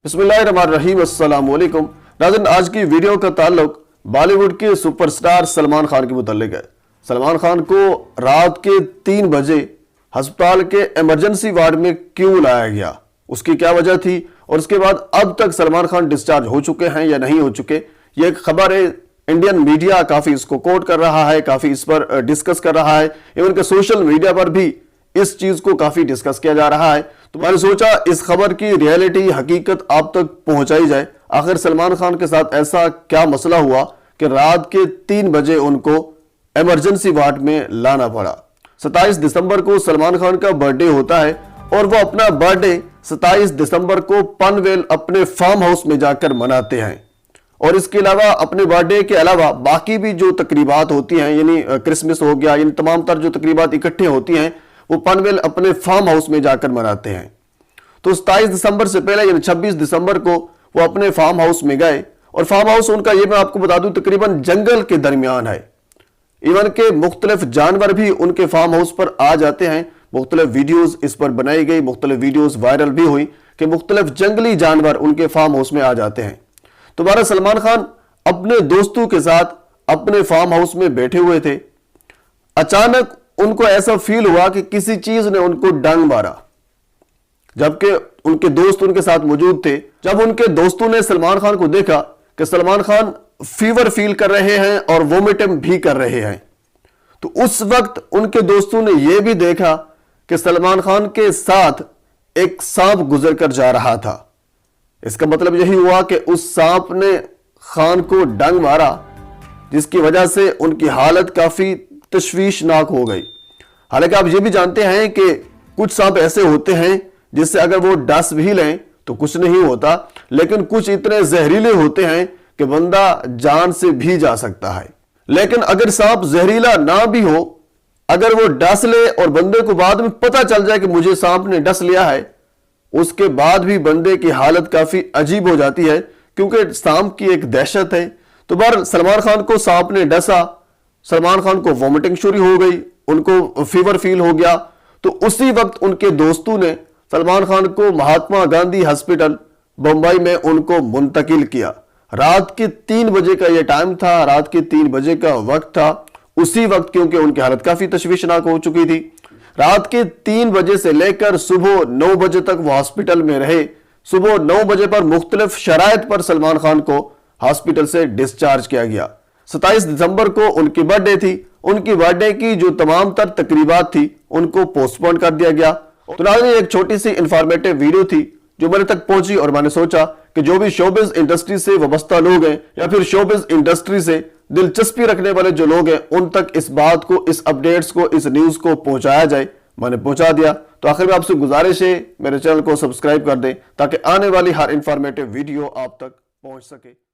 बिस्मिल्लाहिर्रहमानिर्रहीम अस्सलाम वालेकुम। नाज़रीन, आज की वीडियो का ताल्लुक बॉलीवुड के सुपरस्टार सलमान खान के मुताल्लिक है। सलमान खान को रात के 3 बजे अस्पताल के इमरजेंसी वार्ड में क्यों लाया गया, उसकी क्या वजह थी और उसके बाद अब तक सलमान खान डिस्चार्ज हो चुके हैं या नहीं हो चुके, ये एक खबर है। इंडियन मीडिया काफ़ी इसको कोट कर रहा है, काफ़ी इस पर डिस्कस कर रहा है, इवन के सोशल मीडिया पर भी इस चीज को काफी डिस्कस किया जा रहा है। तो मैंने सोचा इस खबर की रियलिटी, हकीकत आप तक पहुंचाई जाए। आखिर सलमान खान के साथ ऐसा क्या मसला हुआ कि रात के 3 बजे उनको इमरजेंसी वार्ड में लाना पड़ा। 27 दिसंबर को सलमान खान का बर्थडे होता है और वो अपना बर्थडे 27 दिसंबर को पनवेल अपने फार्म हाउस में जाकर मनाते हैं। और इसके अलावा अपने बर्थडे के अलावा बाकी भी जो तकरीबात होती हैं, यानी क्रिसमस हो गया, यानी तमाम तर जो तकरीबात इकट्ठे होती हैं वो पनवेल अपने फार्म हाउस में जाकर मनाते हैं। तो 27 दिसंबर से पहले यानी 26 दिसंबर को वो अपने फार्म हाउस में गए और फार्म हाउस उनका, ये मैं आपको बता दूं, तकरीबन जंगल के दरमियान है। इवन के मुख्तलिफ जानवर भी उनके फार्म हाउस पर आ जाते हैं। मुख्तलिफ वीडियोस इस पर बनाई गई, मुख्तलिफ वीडियोस वायरल भी हुई कि मुख्तलिफ जंगली जानवर उनके फार्म हाउस में आ जाते हैं। तो हमारा सलमान खान अपने दोस्तों के साथ अपने फार्म हाउस में बैठे हुए थे। अचानक उनको ऐसा फील हुआ कि किसी चीज ने उनको डंग मारा, जबकि उनके दोस्त उनके साथ मौजूद थे। जब उनके दोस्तों ने सलमान खान को देखा कि सलमान खान फीवर फील कर रहे हैं और वोमिटिंग भी कर रहे हैं, तो उस वक्त उनके दोस्तों ने यह भी देखा कि सलमान खान के साथ एक सांप गुजर कर जा रहा था। इसका मतलब यही हुआ कि उस सांप ने खान को डंग मारा, जिसकी वजह से उनकी हालत काफी तशवीशनाक हो गई। हालांकि आप ये भी जानते हैं कि कुछ सांप ऐसे होते हैं जिससे अगर वो डस भी लें तो कुछ नहीं होता, लेकिन कुछ इतने जहरीले होते हैं कि बंदा जान से भी जा सकता है। लेकिन अगर सांप जहरीला ना भी हो, अगर वो डस ले और बंदे को बाद में पता चल जाए कि मुझे सांप ने डस लिया है, उसके बाद भी बंदे की हालत काफी अजीब हो जाती है, क्योंकि सांप की एक दहशत है। तो बार सलमान खान को सांप ने डसा, सलमान खान को वोमिटिंग शुरू हो गई, उनको फीवर फील हो गया। तो उसी वक्त उनके दोस्तों ने सलमान खान को महात्मा गांधी हॉस्पिटल बंबई में उनको मुंतकिल किया। रात के 3 बजे का यह टाइम था, रात के 3 बजे का वक्त था। उसी वक्त, क्योंकि उनकी हालत काफी तशवीशनाक हो चुकी थी, रात के 3 बजे से लेकर सुबह 9 बजे तक वो हॉस्पिटल में रहे। सुबह 9 बजे पर मुख्तलिफ शराइत पर सलमान खान को हॉस्पिटल से डिस्चार्ज किया गया। 27 दिसंबर को उनकी बर्थडे थी। उनकी बर्थडे की जो तमाम तर तकरीबात थी उनको पोस्टपोन कर दिया गया। तो नाज़रीन, एक छोटी सी इंफॉर्मेटिव वीडियो थी जो मेरे तक पहुंची और मैंने सोचा कि जो भी शोबिज इंडस्ट्री से वाबस्ता लोग हैं या फिर शोबिज इंडस्ट्री से दिलचस्पी रखने वाले जो लोग हैं, उन तक इस बात को, इस अपडेट्स को, इस न्यूज को पहुंचाया जाए। मैंने पहुंचा दिया। तो आखिर में आपसे गुजारिश है मेरे चैनल को सब्सक्राइब कर दें ताकि आने वाली हर इंफॉर्मेटिव वीडियो आप तक पहुंच सके।